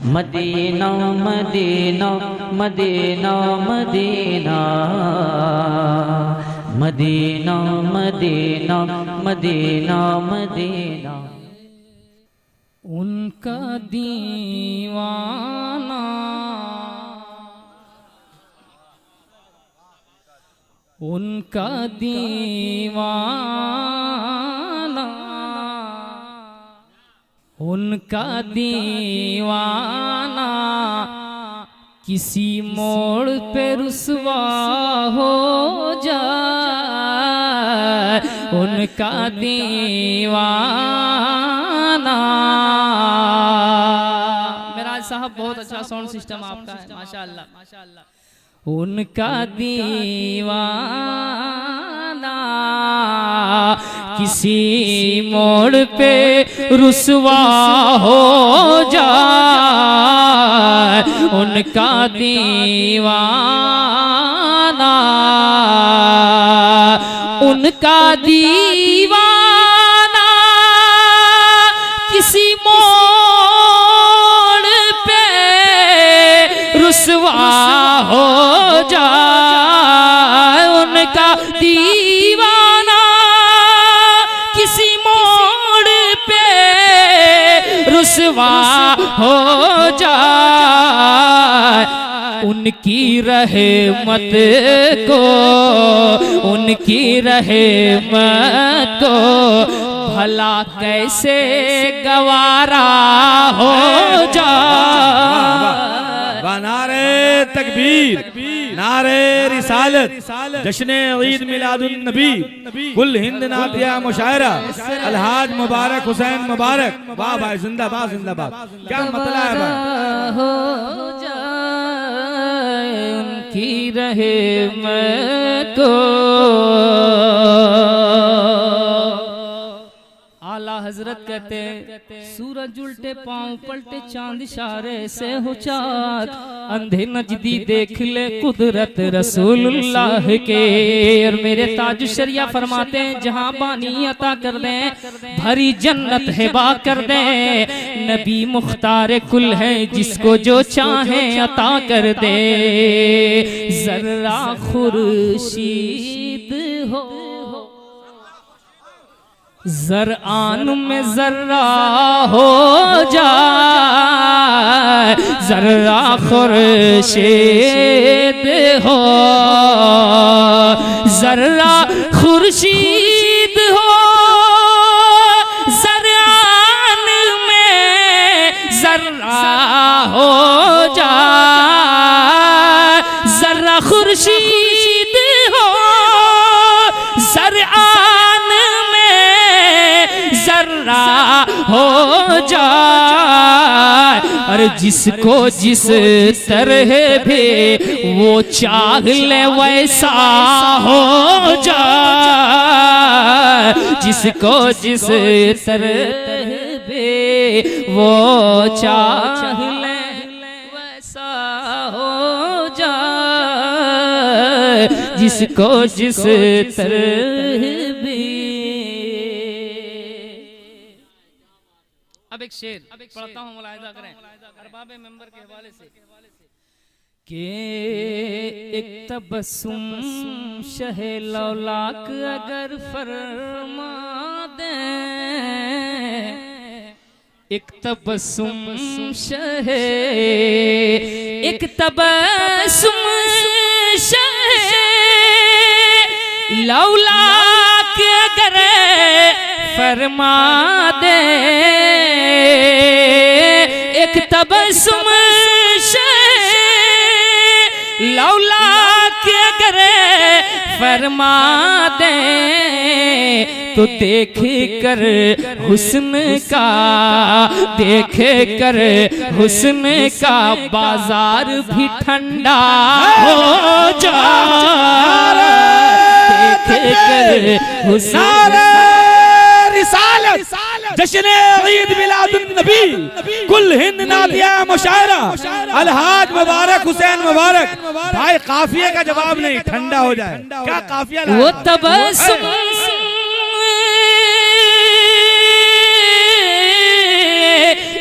Medina Medina Medina Medina Medina Medina Medina Medina. उनका दीवाना उनका दीवाना उनका दीवाना किसी मोड़ पे रुसवा हो जाए। उनका दीवाना। मेरा साहब बहुत अच्छा साउंड सिस्टम आपका है, माशाअल्लाह माशाअल्लाह। उनका दीवाना किसी मोड़ पे रुसवा हो जाए। उनका दीवाना उनका दीवाना किसी मोड़ पे रुसवा हो जाए। उनका दीवाना किसी मोड़ पे रुसवा हो जाए। उनकी रहमत को उनकी रहमत को भला कैसे गवारा हो जाए। नारे तकबीर, नारे रिसालत, जश्ने ईद मिलादुन नबी, कुल हिंद नातिया मुशायरा, अलहाज मुबारक हुसैन मुबारक। वाह भाई, जिंदाबाद जिंदाबाद। क्या मतलब है भाई? हो जाए उनकी रहमत को। आला हजरत कहते सूरज उल्टे पांव पलटे चांद इशारे से हो चाँद। अंधे नजदी देख ले कुदरत रसूलुल्लाह के। और मेरे ताज शरिया फरमाते हैं जहां बानी अता कर दें भरी जन्नत हिबा कर दें। नबी मुख्तार कुल है जिसको जो चाहे अता कर दे। जर्रा खुर्शीद हो ज़रआन में ज़र्रा हो जाए। ज़र्रा खुर्शीद हो ज़र्रा खुर्शीद हो ज़रआन में ज़र्रा हो जाए। ज़र्रा खुर्शीद हो ज़रआन जर्रा हो जाए। और जिसको जिस तरह भी वो चाह ले वैसा हो जाए। जिसको जिस तरह भी वो चाह ले वैसा हो जाए। जिसको जिस तरह भी। अब एक शेर पढ़ता हूँ, मुलाहिजा करें अरबाबे मेंबर के हवाले से कि एक तबस्सुम शहे लौलाक अगर फरमा दे। एक तबस्सुम शहे एक तबस्सुम शहे लौलाक अगर फरमा दे। एक तबस्सुम लौला के अगर फरमा दे तो देख कर हुस्न का देख कर हुस्न का बाजार भी ठंडा हो जाए। देख कर हुस्न जश्ने ईद मिलादुन नबी, कुल हिंद नातिया मुशायरा, अलहाज मुबारक हुसैन मुबारक। भाई काफिये का जवाब नहीं, ठंडा हो जाए। क्या काफिया? वो तबस्सुम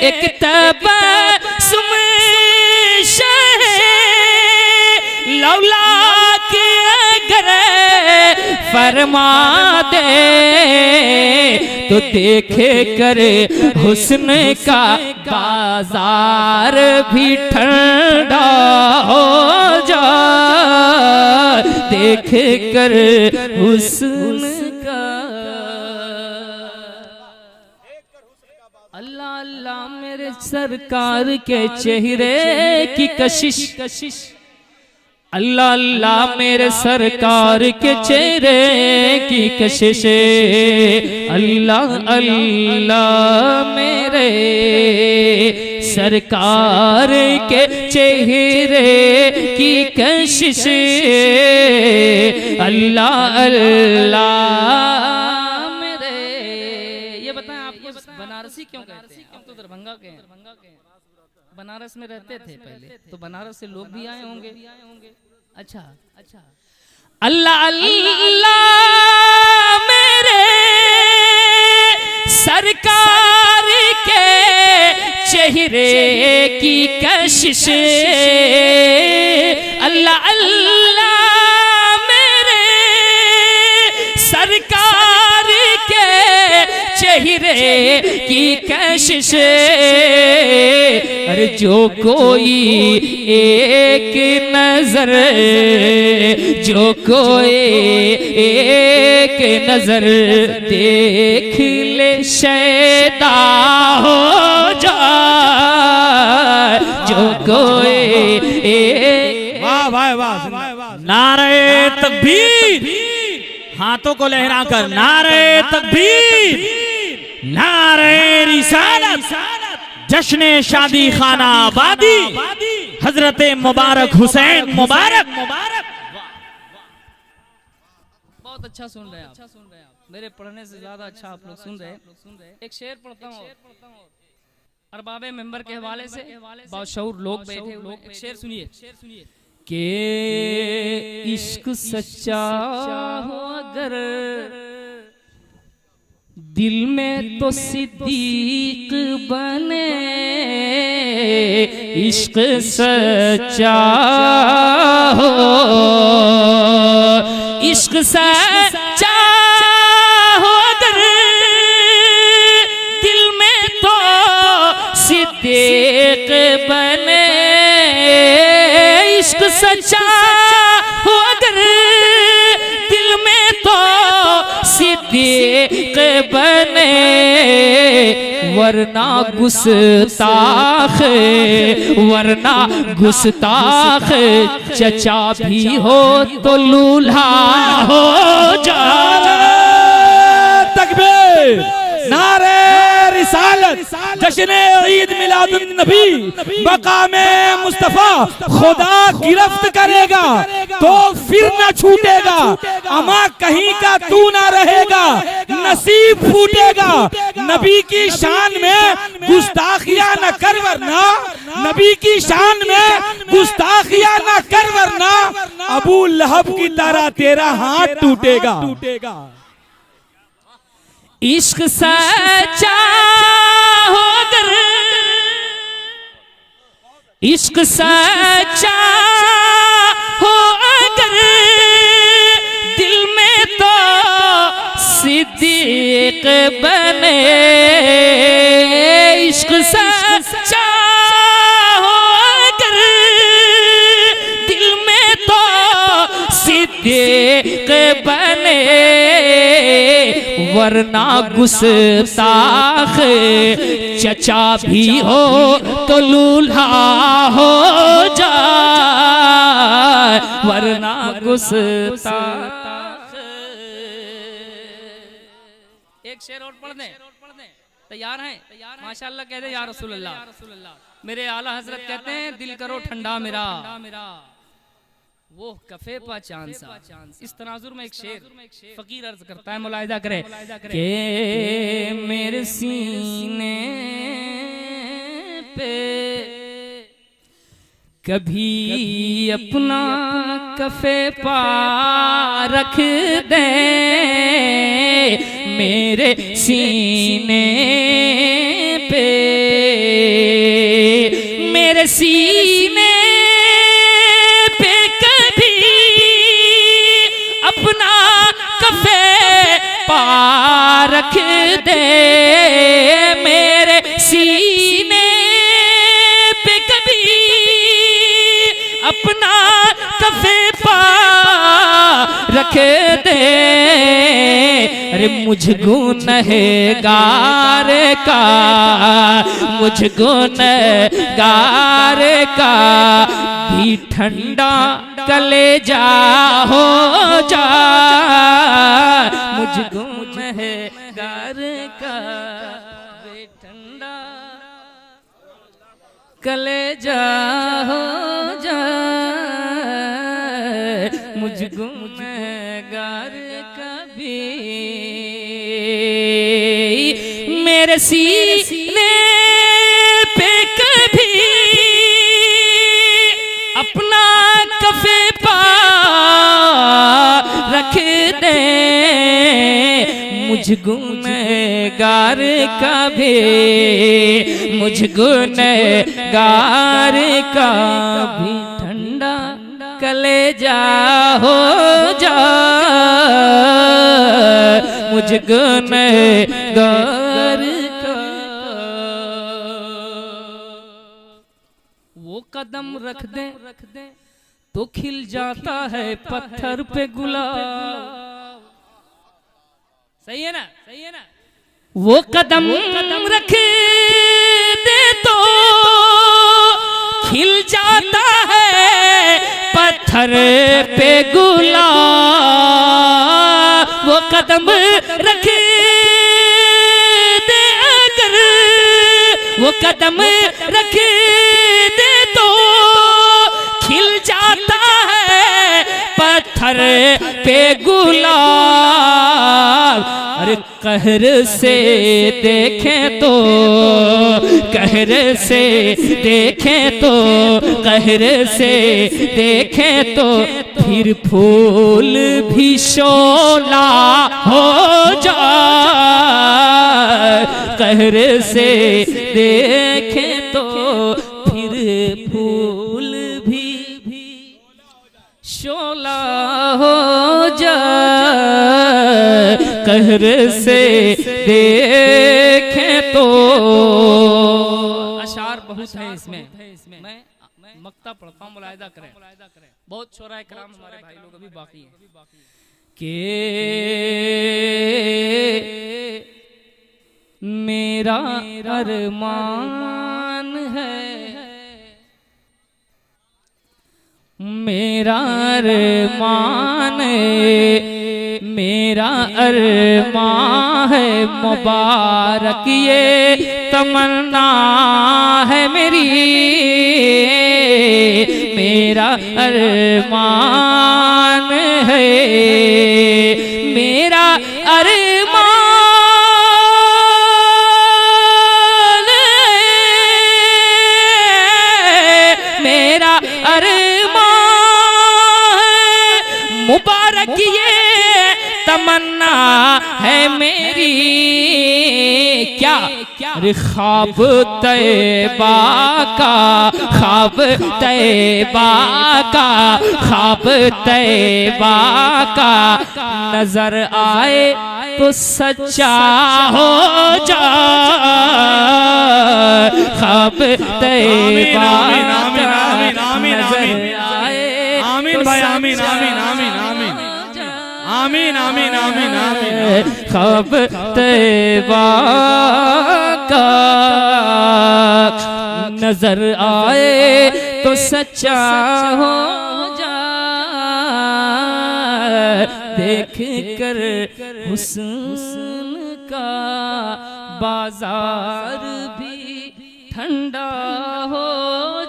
एक तबस्सुम फरमा दे तो देखे करे हुस्न का बाजार भी ठंडा हो जाए, देख कर हुस्न का। अल्लाह अल्लाह मेरे सरकार के चेहरे की कशिश, अल्लाह अल्लाह मेरे सरकार के चेहरे की कशिश, अल्लाह अल्लाह मेरे सरकार के चेहरे की कशिश, अल्लाह अल्लाह मेरे। ये बताएं आप बनारसी क्यों कहते हैं? आप तो दरभंगा के हैं, बनारस में रहते थे पहले, तो बनारस से लोग भी आए होंगे। अच्छा अच्छा, अल्लाह अल्लाह मेरे सरकार के चेहरे की कशिश, अल्लाह अल्लाह मेरे सरकार के चेहरे की कशिश। अरे जो कोई एक नजर, जो कोई एक नजर देख ले शैदा हो जाए, जो कोई एक। वाह वाह वाह, नारे तकबीर, हाथों को लहरा कर नारे तकबीर, नारे रिसालत, जश्न शादी खाना आबादी, हजरत मुबारक हुसैन मुबारक। बहुत अच्छा सुन रहे हैं आप, मेरे पढ़ने से ज्यादा अच्छा आप लोग सुन रहे हैं। एक शेर पढ़ता हूँ अरबाबे मेंबर के हवाले से, बाशऊर लोग बैठे हुए, एक शेर सुनिए कि इश्क सच्चा हो अगर दिल में तो सिद्दीक बने, इश्क सच्चा हो, इश्क सच्चा हो अगर दिल में तो सिद्दीक बने, इश्क सच्चा हो अगर दिल में तो सिद्दीक बने, वरना गुस्ताख, वरना गुस्ताख चचा भी हो तो लूल्हा हो जाए। तकबीर, नारे रिसालत, जश्न ईद मिलादुन नबी, मकामे मुस्तफा खुदा गिरफ्त करेगा तो फिर न छूटेगा, अमा कहीं का तू ना रहेगा, नसीब फूटेगा। नबी की शान में गुस्ताखियां न कर वरना, नबी की शान में गुस्ताखियां न कर वरना, अबू लहब की तरह तेरा हाथ टूटेगा। इश्क सच्चा हो अगर, इश्क सच्चा हो अगर दिल में तो सिद्दीक बने, इश्क सच्चा हो अगर दिल में तो सिद्दीक बने, वरना गुस्ताख चचा भी हो तो लूल्हा हो जाए, वरना गुस्ताख। एक शेर और पढ़ दें, तैयार हैं? माशाअल्लाह कहते हैं या रसूल अल्लाह। मेरे आला हजरत कहते हैं दिल करो ठंडा मेरा, वो कफे पा चांद सा। इस तनाजुर में एक शेर फकीर अर्ज करता है, मुलाहिजा करे के मेरे सीने पे कभी अपना कफे पा रख दे, मेरे सीने पे, मेरे सीने पे कभी अपना कफे कफे पा रख दे, मेरे सीने पे कभी अपना कफे पा रख दे। अरे मुझ गुनहगार का, मुझ गुनहगार का भी ठंडा कलेजा हो जा, मुझ गुनहगार का भी ठंडा कलेजा हो जा, मुझ गुनहगार का भी। मेरे सीने पे कभी अपना कफे पा रख दे, मुझ गुनहगार का भी, मुझ गुनहगार का भी ठंडा कलेजा हो जा, मुझ गुनहगार का। वो कदम रख दे तो खिल जाता है पत्थर पे गुलाब। सही है ना, सही है ना। वो कदम रख दे तो खिल जाता है पत्थर पे गुलाब। वो कदम रख दे अगर, वो कदम रख दे तो खिल जाता है पत्थर पे गुलाब। अरे कहर से देखें तो, कहर से देखें तो, कहर से देखें तो फिर फूल भी शोला हो जाए। कहर से देखें तो फिर फूल भी शोला हो जाए। कहर से देखें तो। अशार बहुत है इसमें, मैं मक्ता पढ़ता हूँ, मुलाहिदा करें। बहुत शोराए कराम हमारे भाई लोग अभी बाकी हैं कि मेरा अरमान है, मेरा अरमान मेरा अरमान है मुबारक ये तमन्ना है मेरी। मेरा अरमान है, मेरा अरमान मेरा अरमान मुबारक ये तमन्ना है मेरी। क्या ख्वाब तैबा का, ख्वाब तैबा का, ख्वाब तैबा का नजर आए तो सच्चा हो जाए। ख्वाब तैबा का नजर आए तो सच्चा आमीन आमीन आमीन आमीन। ख्वाब तैबा का नजर आए तो सच्चा हो जाए। देख कर हुस्न का बाजार भी ठंडा हो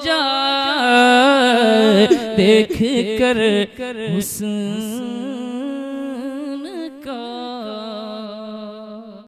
जाए। देख कर हुस्न